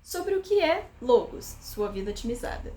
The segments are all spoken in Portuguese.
sobre o que é Logos, sua vida otimizada.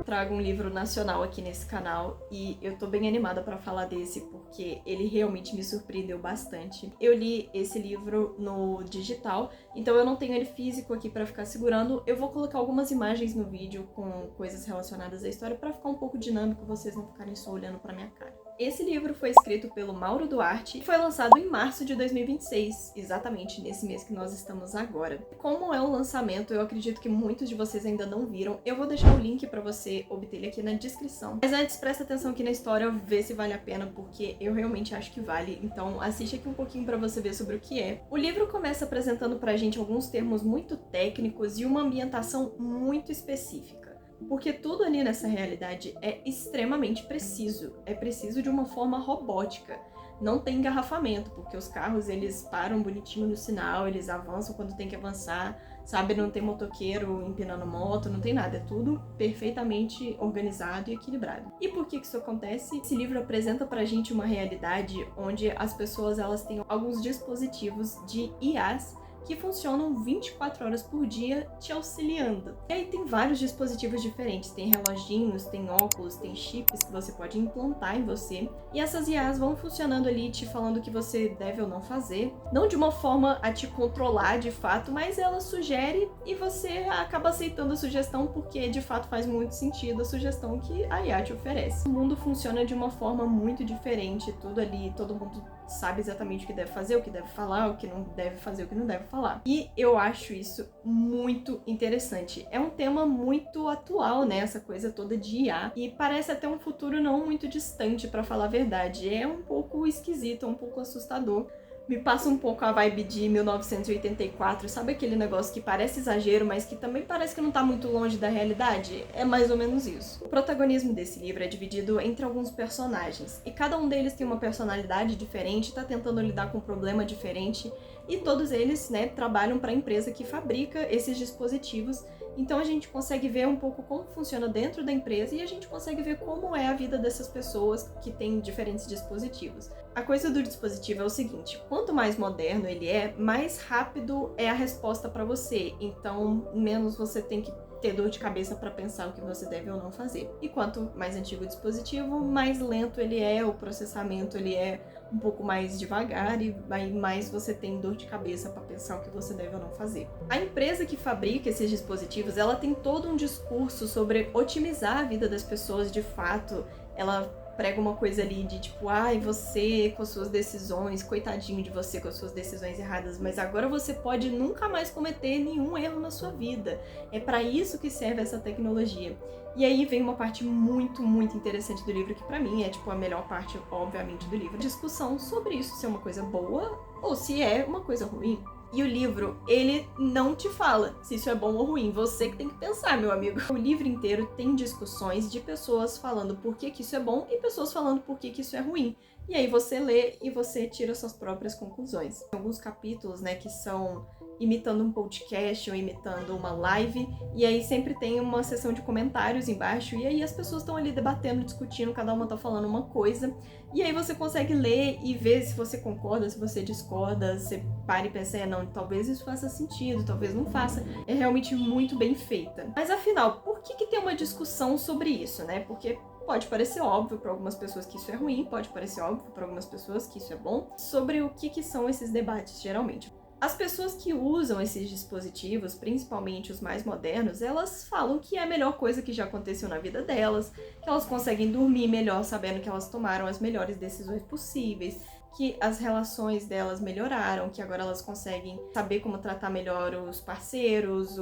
Trago um livro nacional aqui nesse canal e eu tô bem animada pra falar desse porque ele realmente me surpreendeu bastante. Eu li esse livro no digital, então eu não tenho ele físico aqui pra ficar segurando. Eu vou colocar algumas imagens no vídeo com coisas relacionadas à história pra ficar um pouco dinâmico, vocês não ficarem só olhando pra minha cara. Esse livro foi escrito pelo Mauro Duarte e foi lançado em março de 2026, exatamente nesse mês que nós estamos agora. Como é um lançamento, eu acredito que muitos de vocês ainda não viram, eu vou deixar o link pra você obter ele aqui na descrição. Mas antes, presta atenção aqui na história, vê se vale a pena, porque eu realmente acho que vale, então assiste aqui um pouquinho pra você ver sobre o que é. O livro começa apresentando pra gente alguns termos muito técnicos e uma ambientação muito específica. Porque tudo ali nessa realidade é extremamente preciso. É preciso de uma forma robótica. Não tem engarrafamento, porque os carros eles param bonitinho no sinal, eles avançam quando tem que avançar, sabe? Não tem motoqueiro empinando moto, não tem nada. É tudo perfeitamente organizado e equilibrado. E por que isso acontece? Esse livro apresenta pra gente uma realidade onde as pessoas elas têm alguns dispositivos de IAs que funcionam 24 horas por dia te auxiliando. E aí tem vários dispositivos diferentes, tem reloginhos, tem óculos, tem chips que você pode implantar em você, e essas IAs vão funcionando ali te falando o que você deve ou não fazer, não de uma forma a te controlar de fato, mas ela sugere e você acaba aceitando a sugestão porque de fato faz muito sentido a sugestão que a IA te oferece. O mundo funciona de uma forma muito diferente, tudo ali, todo mundo sabe exatamente o que deve fazer, o que deve falar, o que não deve fazer, o que não deve falar. E eu acho isso muito interessante. É um tema muito atual, né? Essa coisa toda de IA. E parece até um futuro não muito distante, pra falar a verdade. É um pouco esquisito, é um pouco assustador. Me passa um pouco a vibe de 1984, sabe aquele negócio que parece exagero, mas que também parece que não tá muito longe da realidade? É mais ou menos isso. O protagonismo desse livro é dividido entre alguns personagens, e cada um deles tem uma personalidade diferente, tá tentando lidar com um problema diferente, e todos eles, né, trabalham para a empresa que fabrica esses dispositivos. Então a gente consegue ver um pouco como funciona dentro da empresa e a gente consegue ver como é a vida dessas pessoas que têm diferentes dispositivos. A coisa do dispositivo é o seguinte, quanto mais moderno ele é, mais rápido é a resposta para você, então menos você tem que ter dor de cabeça para pensar o que você deve ou não fazer. E quanto mais antigo o dispositivo, mais lento ele é, o processamento ele é um pouco mais devagar e aí mais você tem dor de cabeça para pensar o que você deve ou não fazer. A empresa que fabrica esses dispositivos, ela tem todo um discurso sobre otimizar a vida das pessoas de fato. Ela prega uma coisa ali de tipo, ai, você com as suas decisões, coitadinho de você com as suas decisões erradas, mas agora você pode nunca mais cometer nenhum erro na sua vida. É para isso que serve essa tecnologia. E aí vem uma parte muito, muito interessante do livro, que pra mim é tipo a melhor parte, obviamente, do livro. Discussão sobre isso, se é uma coisa boa ou se é uma coisa ruim. E o livro, ele não te fala se isso é bom ou ruim, você que tem que pensar, meu amigo. O livro inteiro tem discussões de pessoas falando por que isso é bom e pessoas falando por que isso é ruim. E aí você lê e você tira suas próprias conclusões. Tem alguns capítulos, né, que são imitando um podcast ou imitando uma live, e aí sempre tem uma seção de comentários embaixo, e aí as pessoas estão ali debatendo, discutindo, cada uma tá falando uma coisa, e aí você consegue ler e ver se você concorda, se você discorda, você para e pensa, não, talvez isso faça sentido, talvez não faça. É realmente muito bem feita. Mas afinal, por que tem uma discussão sobre isso, né? Porque pode parecer óbvio para algumas pessoas que isso é ruim, pode parecer óbvio para algumas pessoas que isso é bom. Sobre o que são esses debates, geralmente. As pessoas que usam esses dispositivos, principalmente os mais modernos, elas falam que é a melhor coisa que já aconteceu na vida delas, que elas conseguem dormir melhor sabendo que elas tomaram as melhores decisões possíveis, que as relações delas melhoraram, que agora elas conseguem saber como tratar melhor os parceiros,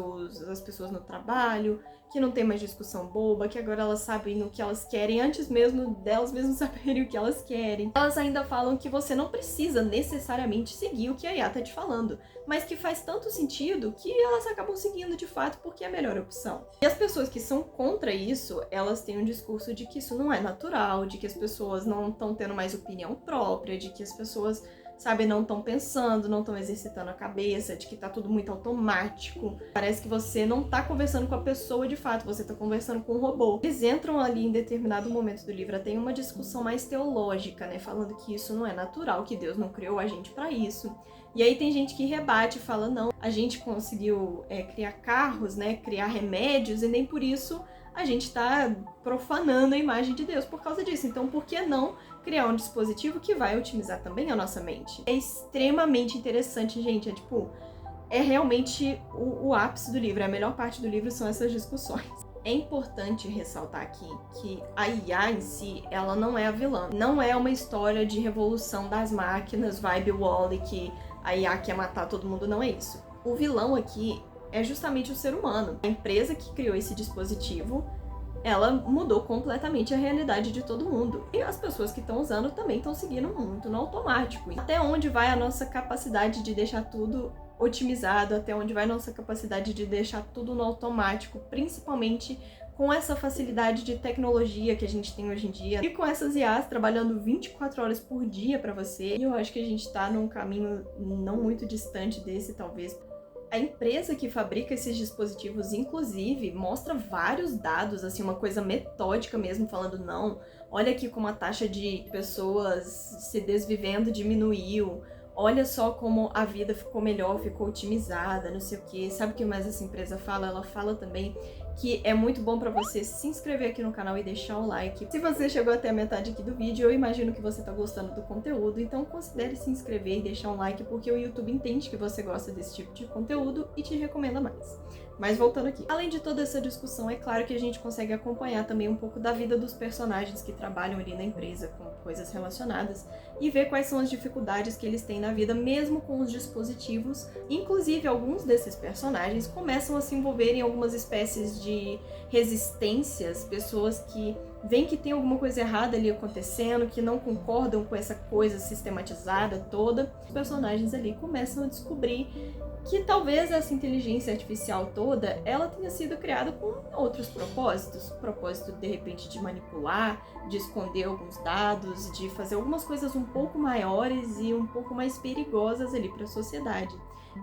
as pessoas no trabalho, que não tem mais discussão boba, que agora elas sabem o que elas querem antes mesmo delas mesmas saberem o que elas querem. Elas ainda falam que você não precisa necessariamente seguir o que a IA tá te falando, mas que faz tanto sentido que elas acabam seguindo de fato porque é a melhor opção. E as pessoas que são contra isso, elas têm um discurso de que isso não é natural, de que as pessoas não estão tendo mais opinião própria, de que as pessoas sabe, não estão pensando, não estão exercitando a cabeça, de que tá tudo muito automático. Parece que você não tá conversando com a pessoa de fato, você tá conversando com um robô. Eles entram ali em determinado momento do livro, tem uma discussão mais teológica, né, falando que isso não é natural, que Deus não criou a gente para isso. E aí tem gente que rebate e fala, não, a gente conseguiu criar carros, né, criar remédios, e nem por isso a gente está profanando a imagem de Deus por causa disso. Então, por que não criar um dispositivo que vai otimizar também a nossa mente? É extremamente interessante, gente. É realmente o ápice do livro. A melhor parte do livro são essas discussões. É importante ressaltar aqui que a IA em si, ela não é a vilã. Não é uma história de revolução das máquinas, vibe Wall-E, que a IA quer matar todo mundo. Não é isso. O vilão aqui é justamente o ser humano. A empresa que criou esse dispositivo, ela mudou completamente a realidade de todo mundo. E as pessoas que estão usando também estão seguindo muito no automático. Até onde vai a nossa capacidade de deixar tudo otimizado, até onde vai a nossa capacidade de deixar tudo no automático, principalmente com essa facilidade de tecnologia que a gente tem hoje em dia, e com essas IAs trabalhando 24 horas por dia para você. E eu acho que a gente tá num caminho não muito distante desse, talvez. A empresa que fabrica esses dispositivos, inclusive, mostra vários dados, assim, uma coisa metódica mesmo, falando, não, olha aqui como a taxa de pessoas se desvivendo diminuiu, olha só como a vida ficou melhor, ficou otimizada, não sei o quê. Sabe o que mais essa empresa fala? Ela fala também que é muito bom para você se inscrever aqui no canal e deixar o like. Se você chegou até a metade aqui do vídeo, eu imagino que você tá gostando do conteúdo, então considere se inscrever e deixar um like, porque o YouTube entende que você gosta desse tipo de conteúdo e te recomenda mais. Mas voltando aqui, além de toda essa discussão, é claro que a gente consegue acompanhar também um pouco da vida dos personagens que trabalham ali na empresa com coisas relacionadas e ver quais são as dificuldades que eles têm na vida, mesmo com os dispositivos. Inclusive, alguns desses personagens começam a se envolver em algumas espécies de resistências, pessoas que veem que tem alguma coisa errada ali acontecendo, que não concordam com essa coisa sistematizada toda. Os personagens ali começam a descobrir que talvez essa inteligência artificial toda, ela tenha sido criada com outros propósitos. Propósito, de repente, de manipular, de esconder alguns dados, de fazer algumas coisas um pouco maiores e um pouco mais perigosas ali para a sociedade.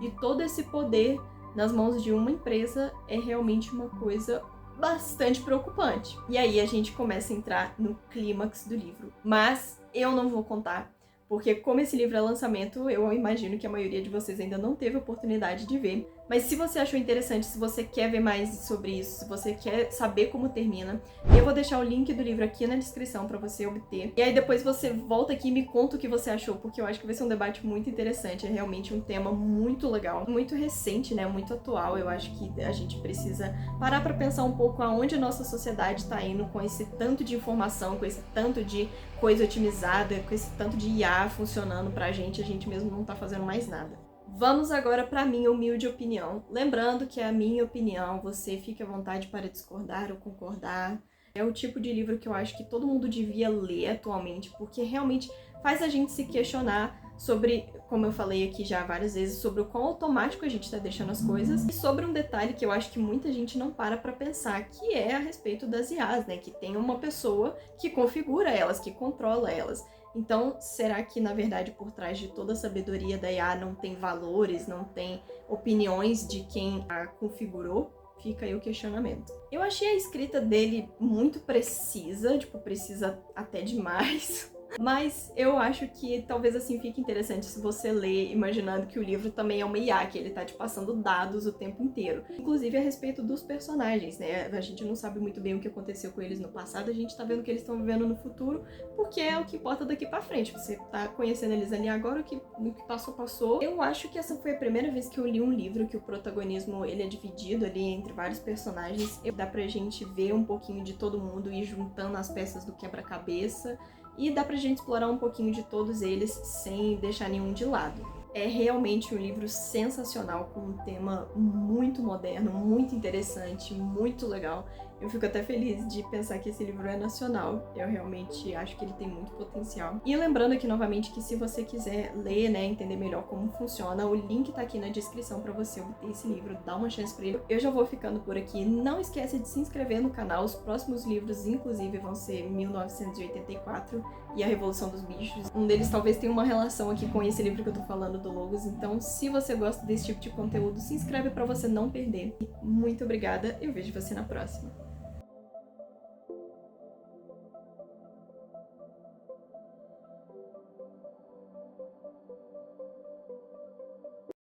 E todo esse poder nas mãos de uma empresa é realmente uma coisa bastante preocupante. E aí a gente começa a entrar no clímax do livro. Mas eu não vou contar, porque como esse livro é lançamento, eu imagino que a maioria de vocês ainda não teve a oportunidade de ver. Mas se você achou interessante, se você quer ver mais sobre isso, se você quer saber como termina, eu vou deixar o link do livro aqui na descrição para você obter. E aí depois você volta aqui e me conta o que você achou, porque eu acho que vai ser um debate muito interessante. É realmente um tema muito legal, muito recente, né? Muito atual. Eu acho que a gente precisa parar para pensar um pouco aonde a nossa sociedade está indo com esse tanto de informação, com esse tanto de coisa otimizada, com esse tanto de IA funcionando pra gente mesmo não tá fazendo mais nada. Vamos agora para a minha humilde opinião. Lembrando que é a minha opinião, você fique à vontade para discordar ou concordar. É o tipo de livro que eu acho que todo mundo devia ler atualmente, porque realmente faz a gente se questionar sobre, como eu falei aqui já várias vezes, sobre o quão automático a gente está deixando as coisas, e sobre um detalhe que eu acho que muita gente não para pensar, que é a respeito das IAs, né? Que tem uma pessoa que configura elas, que controla elas. Então, será que, na verdade, por trás de toda a sabedoria da IA não tem valores, não tem opiniões de quem a configurou? Fica aí o questionamento. Eu achei a escrita dele muito precisa, precisa até demais. Mas eu acho que talvez assim fique interessante se você ler imaginando que o livro também é uma IA, que ele tá te passando dados o tempo inteiro. Inclusive a respeito dos personagens, né? A gente não sabe muito bem o que aconteceu com eles no passado, a gente tá vendo o que eles estão vivendo no futuro, porque é o que importa daqui pra frente. Você tá conhecendo eles ali agora, o que passou, passou. Eu acho que essa foi a primeira vez que eu li um livro que o protagonismo ele é dividido ali entre vários personagens. Dá pra gente ver um pouquinho de todo mundo e ir juntando as peças do quebra-cabeça. E dá pra gente explorar um pouquinho de todos eles sem deixar nenhum de lado. É realmente um livro sensacional, com um tema muito moderno, muito interessante, muito legal. Eu fico até feliz de pensar que esse livro é nacional. Eu realmente acho que ele tem muito potencial. E lembrando aqui novamente que se você quiser ler, né, entender melhor como funciona, o link tá aqui na descrição pra você obter esse livro, dá uma chance pra ele. Eu já vou ficando por aqui. Não esquece de se inscrever no canal. Os próximos livros, inclusive, vão ser 1984 e A Revolução dos Bichos. Um deles talvez tenha uma relação aqui com esse livro que eu tô falando do Logos. Então, se você gosta desse tipo de conteúdo, se inscreve pra você não perder. Muito obrigada. Eu vejo você na próxima.